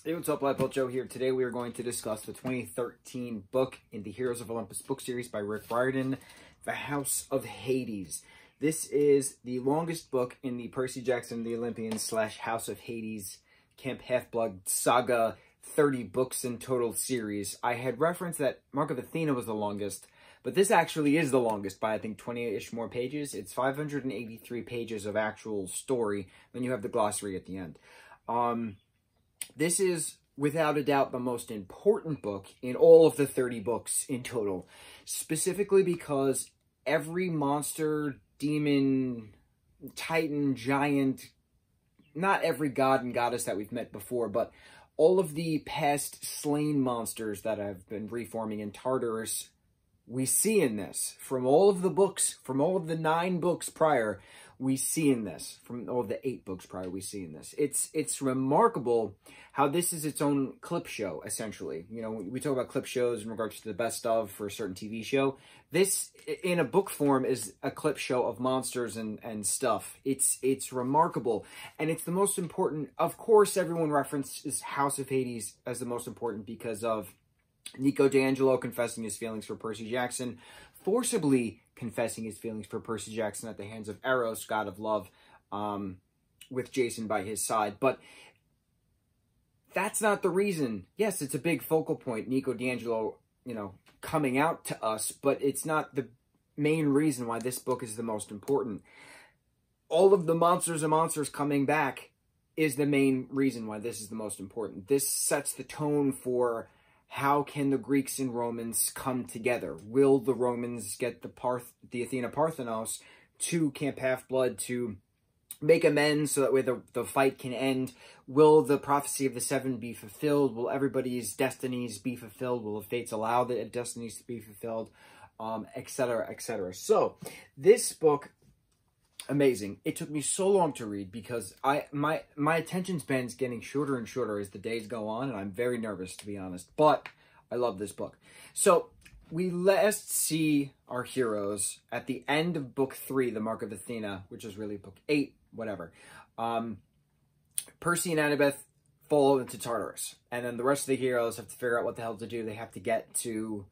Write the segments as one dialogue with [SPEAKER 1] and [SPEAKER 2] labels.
[SPEAKER 1] Hey, what's up, lightboltjoe here. Today we are going to discuss the 2013 book in the Heroes of Olympus book series by Rick Riordan, The House of Hades. This is the longest book in the Percy Jackson the Olympian / House of Hades Camp Half-Blood Saga 30 books in total series. I had referenced that Mark of Athena was the longest, but this actually is the longest by, I think, 20-ish more pages. It's 583 pages of actual story. Then you have the glossary at the end. This is, without a doubt, the most important book in all of the 30 books in total. Specifically because every monster, demon, titan, giant, not every god and goddess that we've met before, but all of the past slain monsters that have been reforming in Tartarus, we see in this. From all of the books, from all of the 9 books prior, we see in this. From all of the 8 books prior, we see in this. It's remarkable how this is its own clip show, essentially. You know, we talk about clip shows in regards to the best of for a certain TV show. This, in a book form, is a clip show of monsters and stuff. It's remarkable. And it's the most important. Of course, everyone references House of Hades as the most important because of Nico D'Angelo confessing his feelings for Percy Jackson, forcibly confessing his feelings for Percy Jackson at the hands of Eros, god of love, with Jason by his side. But that's not the reason. Yes, it's a big focal point, Nico D'Angelo, you know, coming out to us, but it's not the main reason why this book is the most important. All of the monsters and monsters coming back is the main reason why this is the most important. This sets the tone for how can the Greeks and Romans come together? Will the Romans get the Athena Parthenos to Camp Half-Blood to make amends so that way the fight can end? Will the prophecy of the 7 be fulfilled? Will everybody's destinies be fulfilled? Will the fates allow the destinies to be fulfilled? Etc., etc. So, this book, amazing. It took me so long to read because my attention span's getting shorter and shorter as the days go on, and I'm very nervous, to be honest. But I love this book. So we last see our heroes at the end of book 3, The Mark of Athena, which is really book 8, whatever. Percy and Annabeth fall into Tartarus, and then the rest of the heroes have to figure out what the hell to do. They have to get to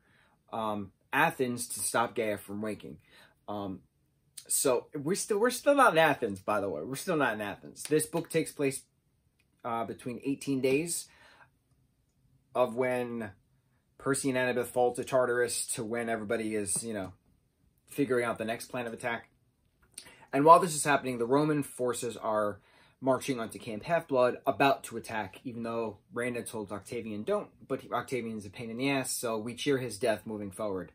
[SPEAKER 1] Athens to stop Gaia from waking. So we're still not in Athens, by the way. We're still not in Athens. This book takes place between 18 days of when Percy and Annabeth fall to Tartarus to when everybody is, you know, figuring out the next plan of attack. And while this is happening, the Roman forces are marching onto Camp Half-Blood, about to attack, even though Randa told Octavian don't, but Octavian's a pain in the ass, so we cheer his death moving forward.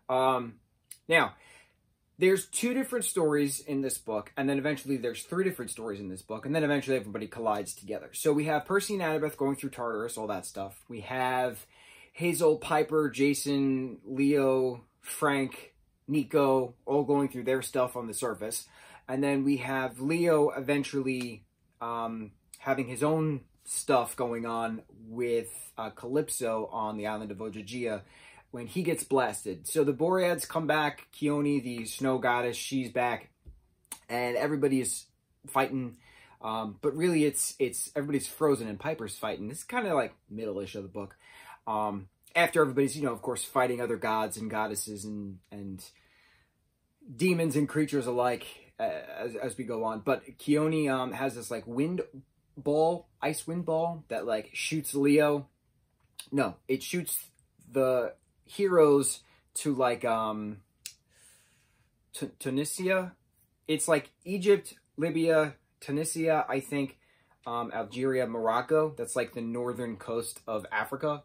[SPEAKER 1] Now, there's 2 different stories in this book, and then eventually there's 3 different stories in this book, and then eventually everybody collides together. So we have Percy and Annabeth going through Tartarus, all that stuff. We have Hazel, Piper, Jason, Leo, Frank, Nico, all going through their stuff on the surface. And then we have Leo eventually having his own stuff going on with Calypso on the island of Ogygia, when he gets blasted. So the Boreads come back, Chione, the snow goddess, she's back, and everybody is fighting, but really it's everybody's frozen and Piper's fighting. This is kind of like middle-ish of the book. After everybody's, you know, of course, fighting other gods and goddesses and demons and creatures alike as we go on. But Chione has this like ice wind ball that like shoots Leo. No, it shoots the heroes to like Tunisia. It's like Egypt, Libya, Tunisia, I think, Algeria, Morocco. That's like the northern coast of Africa,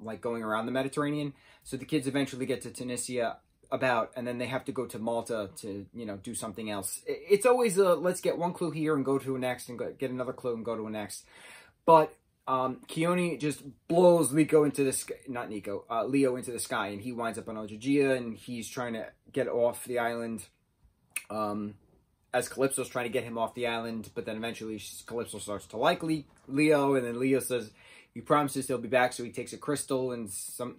[SPEAKER 1] like going around the Mediterranean. So the kids eventually get to Tunisia and then they have to go to Malta to, you know, do something else. It's always a let's get one clue here and go to a next and get another clue and go to a next. But Chione just blows Leo into the sky, and he winds up on Ogygia, and he's trying to get off the island, as Calypso's trying to get him off the island, but then eventually Calypso starts to like Leo, and then Leo says he promises he'll be back, so he takes a crystal and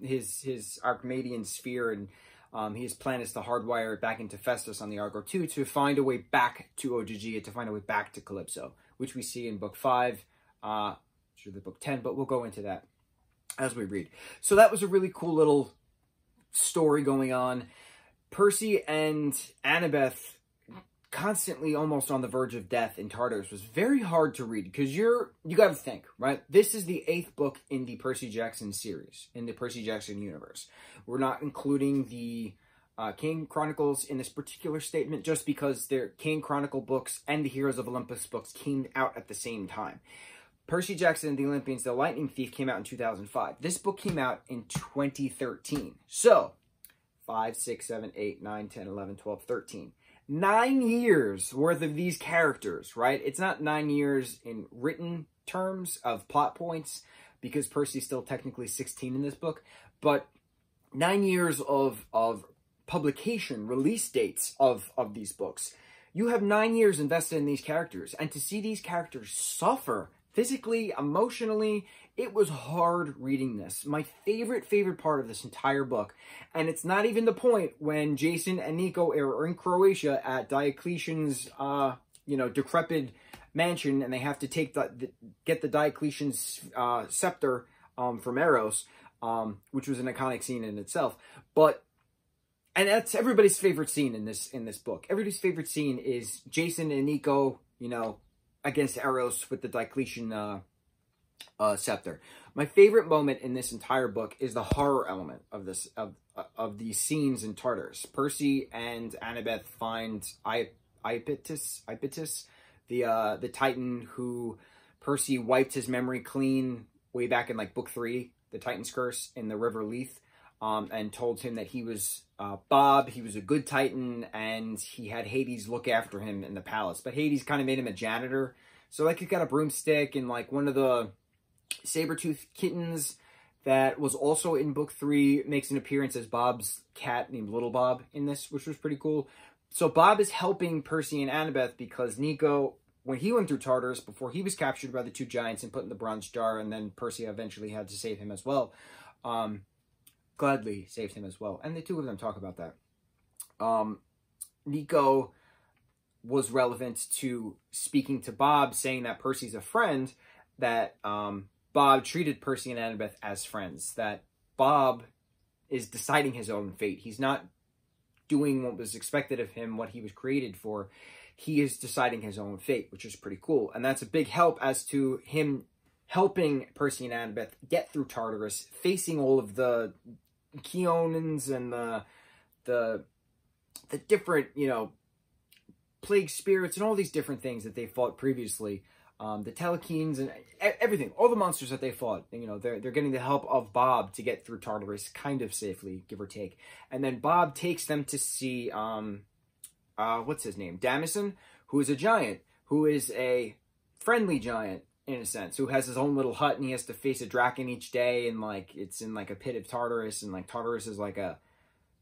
[SPEAKER 1] his Archimedean sphere, and his plan is to hardwire it back into Festus on the Argo 2 to find a way back to Ogygia, to find a way back to Calypso, which we see in book 5, which is the book 10, but we'll go into that as we read. So that was a really cool little story going on. Percy and Annabeth constantly almost on the verge of death in Tartarus was very hard to read because you got to think, right? This is the 8th book in the Percy Jackson series, in the Percy Jackson universe. We're not including the King Chronicles in this particular statement just because their King Chronicle books and the Heroes of Olympus books came out at the same time. Percy Jackson and the Olympians, The Lightning Thief came out in 2005. This book came out in 2013. So, 5, 6, 7, 8, 9, 10, 11, 12, 13. 9 years worth of these characters, right? It's not 9 years in written terms of plot points because Percy's still technically 16 in this book, but 9 years of publication, release dates of these books. You have 9 years invested in these characters, and to see these characters suffer physically, emotionally, it was hard reading this. My favorite part of this entire book, and it's not even the point when Jason and Nico are in Croatia at Diocletian's, decrepit mansion, and they have to get the Diocletian's scepter from Eros, which was an iconic scene in itself. And that's everybody's favorite scene in this book. Everybody's favorite scene is Jason and Nico, against Eros with the Diocletian scepter. My favorite moment in this entire book is the horror element of these scenes in Tartarus. Percy and Annabeth find Iapetus, the Titan who Percy wiped his memory clean way back in like book 3, the Titan's Curse, in the River Leith, and told him that he was Bob, he was a good Titan, and he had Hades look after him in the palace. But Hades kind of made him a janitor. So, like, he got a broomstick, and, like, one of the saber-toothed kittens that was also in book 3 makes an appearance as Bob's cat named Little Bob in this, which was pretty cool. So, Bob is helping Percy and Annabeth because Nico, when he went through Tartarus, before he was captured by the 2 giants and put in the bronze jar, and then Percy eventually had to save him as well, gladly saved him as well. And the 2 of them talk about that. Nico was relevant to speaking to Bob, saying that Percy's a friend, that Bob treated Percy and Annabeth as friends, that Bob is deciding his own fate. He's not doing what was expected of him, what he was created for. He is deciding his own fate, which is pretty cool. And that's a big help as to him helping Percy and Annabeth get through Tartarus, facing all of the Keonans and the different, plague spirits and all these different things that they fought previously. The Telekeens and everything, all the monsters that they fought, they're getting the help of Bob to get through Tartarus kind of safely, give or take. And then Bob takes them to see, what's his name? Damison, who is a giant, who is a friendly giant, in a sense, who has his own little hut, and he has to face a draken each day, and, like, it's in, like, a pit of Tartarus, and, like, Tartarus is, like, a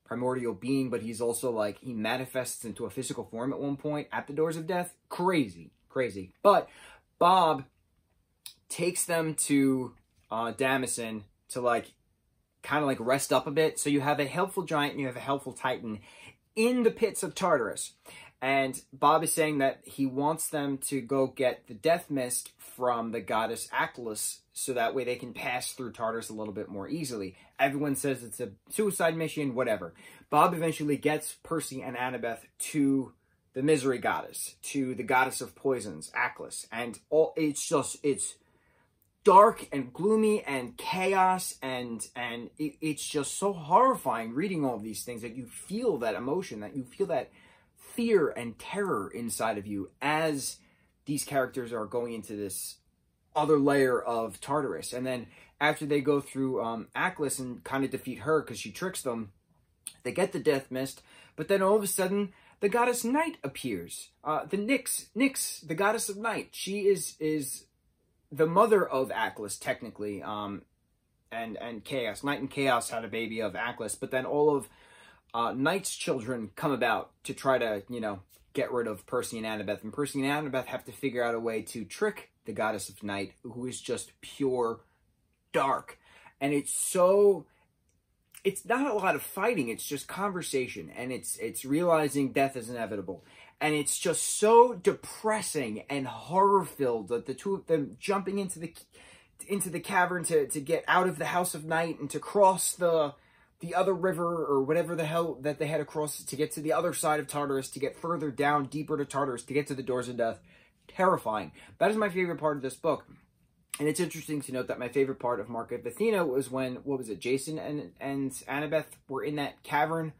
[SPEAKER 1] primordial being, but he's also, like, he manifests into a physical form at one point at the doors of death. Crazy. But Bob takes them to Damison to, like, kind of, like, rest up a bit. So you have a helpful giant and you have a helpful Titan in the pits of Tartarus. And Bob is saying that he wants them to go get the death mist from the goddess Aclis, so that way they can pass through Tartarus a little bit more easily. Everyone says it's a suicide mission, whatever. Bob eventually gets Percy and Annabeth to the misery goddess, to the goddess of poisons, Aclis. And it's dark and gloomy and chaos, and it's just so horrifying reading all of these things that you feel that emotion, that you feel that fear and terror inside of you as these characters are going into this other layer of Tartarus. And then after they go through Aclis and kind of defeat her because she tricks them, they get the death mist, but then all of a sudden the goddess Night appears. The Nyx, the goddess of night. She is the mother of Aclis, technically, and Chaos. Night and Chaos had a baby of Aclis, but then all of Night's children come about to try to, get rid of Percy and Annabeth. And Percy and Annabeth have to figure out a way to trick the goddess of night, who is just pure dark. And it's not a lot of fighting, it's just conversation. And it's realizing death is inevitable. And it's just so depressing and horror-filled that the 2 of them jumping into the into the cavern to get out of the House of Night and to cross the other river or whatever the hell that they had to cross to get to the other side of Tartarus, to get further down, deeper to Tartarus, to get to the Doors of Death. Terrifying. That is my favorite part of this book. And it's interesting to note that my favorite part of Mark of Athena was when, what was it, Jason and Annabeth were in that cavern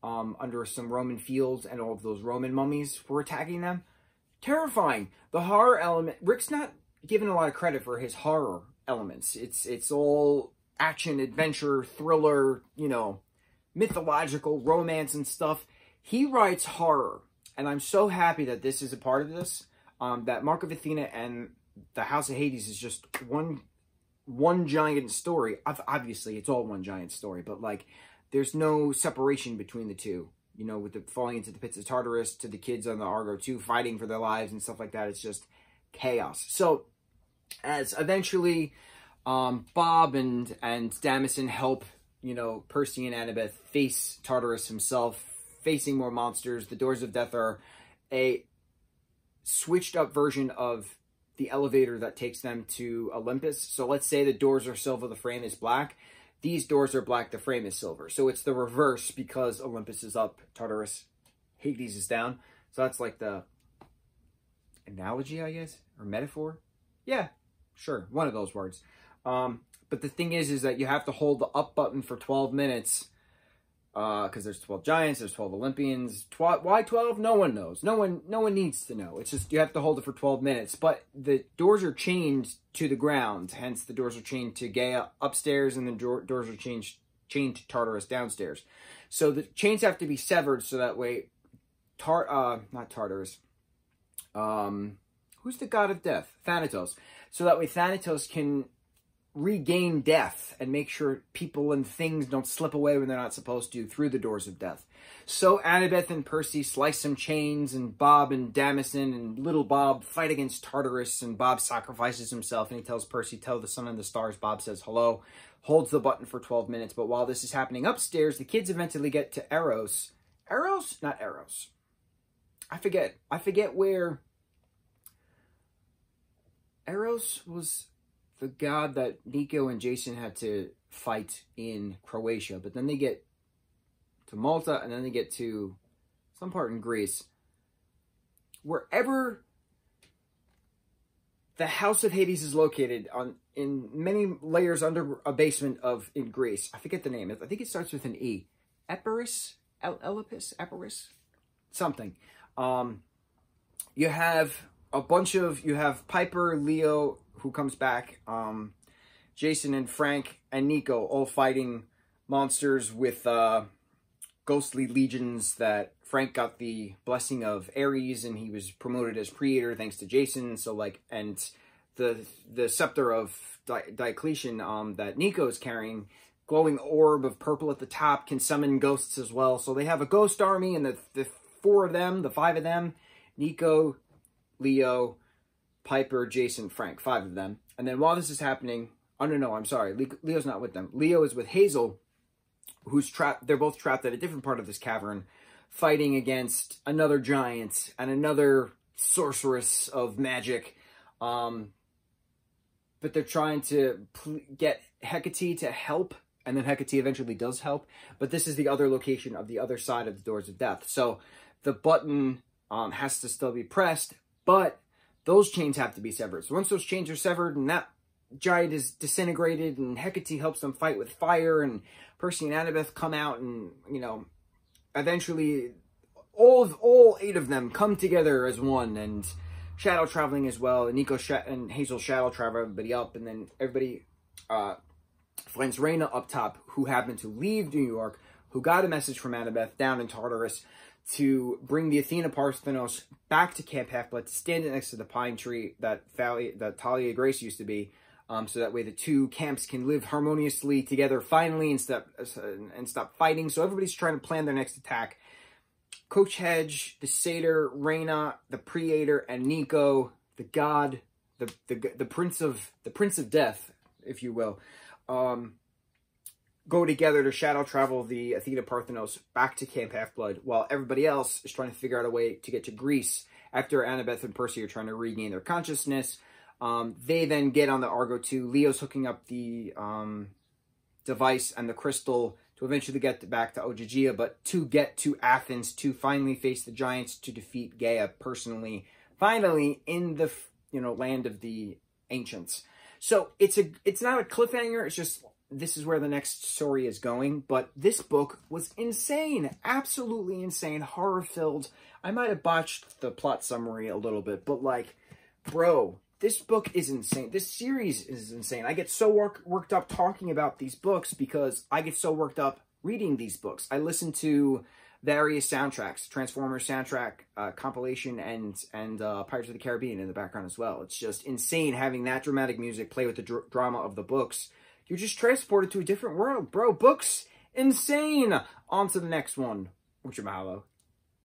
[SPEAKER 1] under some Roman fields, and all of those Roman mummies were attacking them. Terrifying. The horror element, Rick's not given a lot of credit for his horror elements. It's all action, adventure, thriller, you know, mythological, romance and stuff. He writes horror, and I'm so happy that this is a part of this, that Mark of Athena and the House of Hades is just one giant story. Obviously, it's all one giant story, but, like, there's no separation between the two. You know, with the falling into the pits of Tartarus, to the kids on the Argo 2 fighting for their lives and stuff like that. It's just chaos. So, as eventually Bob and Damison help, you know, Percy and Annabeth face Tartarus himself, facing more monsters. The Doors of Death are a switched up version of the elevator that takes them to Olympus. So let's say the doors are silver, the frame is black. These doors are black, the frame is silver. So it's the reverse, because Olympus is up, Tartarus, Hades is down. So that's like the analogy, I guess, or metaphor. Yeah, sure, one of those words. But the thing is that you have to hold the up button for 12 minutes, because there's 12 giants, there's 12 Olympians. Why 12? No one knows. No one needs to know. It's just you have to hold it for 12 minutes. But the doors are chained to the ground. Hence, the doors are chained to Gaia upstairs, and the doors are chained to Tartarus downstairs. So the chains have to be severed, so that way, not Tartarus. Who's the god of death? Thanatos. So that way Thanatos can regain death and make sure people and things don't slip away when they're not supposed to through the Doors of Death. So Annabeth and Percy slice some chains, and Bob and Damison and little Bob fight against Tartarus, and Bob sacrifices himself, and he tells Percy, tell the sun and the stars. Bob says hello, holds the button for 12 minutes. But while this is happening upstairs, the kids eventually get to Eros. Eros? Not Eros. I forget where. Eros was the god that Nico and Jason had to fight in Croatia. But then they get to Malta, and then they get to some part in Greece. Wherever the House of Hades is located, in many layers under a basement in Greece. I forget the name. I think it starts with an E. Epirus? Olympus? Epirus? Something. You have you have Piper, Leo, who comes back, Jason and Frank and Nico all fighting monsters with ghostly legions. That Frank got the blessing of Ares, and he was promoted as Praetor thanks to Jason. So, like, and the scepter of Diocletian that Nico is carrying, glowing orb of purple at the top, can summon ghosts as well. So they have a ghost army, and the five of them, Nico, Leo, Piper, Jason, Frank, 5 of them. And then while this is happening, oh no, I'm sorry, Leo's not with them. Leo is with Hazel, who's trapped. They're both trapped at a different part of this cavern, fighting against another giant and another sorceress of magic. But they're trying to get Hecate to help, and then Hecate eventually does help. But this is the other location of the other side of the Doors of Death. So the button has to still be pressed, but those chains have to be severed. So once those chains are severed and that giant is disintegrated, and Hecate helps them fight with fire, and Percy and Annabeth come out, and, you know, eventually all 8 of them come together as one, and shadow traveling as well. And Nico and Hazel shadow travel everybody up, and then everybody finds Reyna up top, who happened to leave New York, who got a message from Annabeth down in Tartarus to bring the Athena Parthenos back to Camp Half-Blood, to stand it next to the pine tree that Talia Grace used to be, so that way the two camps can live harmoniously together finally and stop fighting. So everybody's trying to plan their next attack. Coach Hedge, the Satyr, Reyna, the Praetor, and Nico, the god, the prince of death, if you will, go together to shadow travel the Athena Parthenos back to Camp Half-Blood, while everybody else is trying to figure out a way to get to Greece after Annabeth and Percy are trying to regain their consciousness. They then get on the Argo 2. Leo's hooking up the device and the crystal to eventually get back to Ogygia, but to get to Athens to finally face the giants, to defeat Gaia personally, finally in the land of the ancients. So it's not a cliffhanger. It's just, this is where the next story is going. But this book was insane, absolutely insane, horror filled. I might have botched the plot summary a little bit, but like, bro, this book is insane. This series is insane. I get so worked up talking about these books because I get so worked up reading these books. I listen to various soundtracks, Transformers soundtrack, compilation, and Pirates of the Caribbean in the background as well. It's just insane having that dramatic music play with the drama of the books. You're just transported to a different world, bro. Books, insane. On to the next one. Mucho mahalo.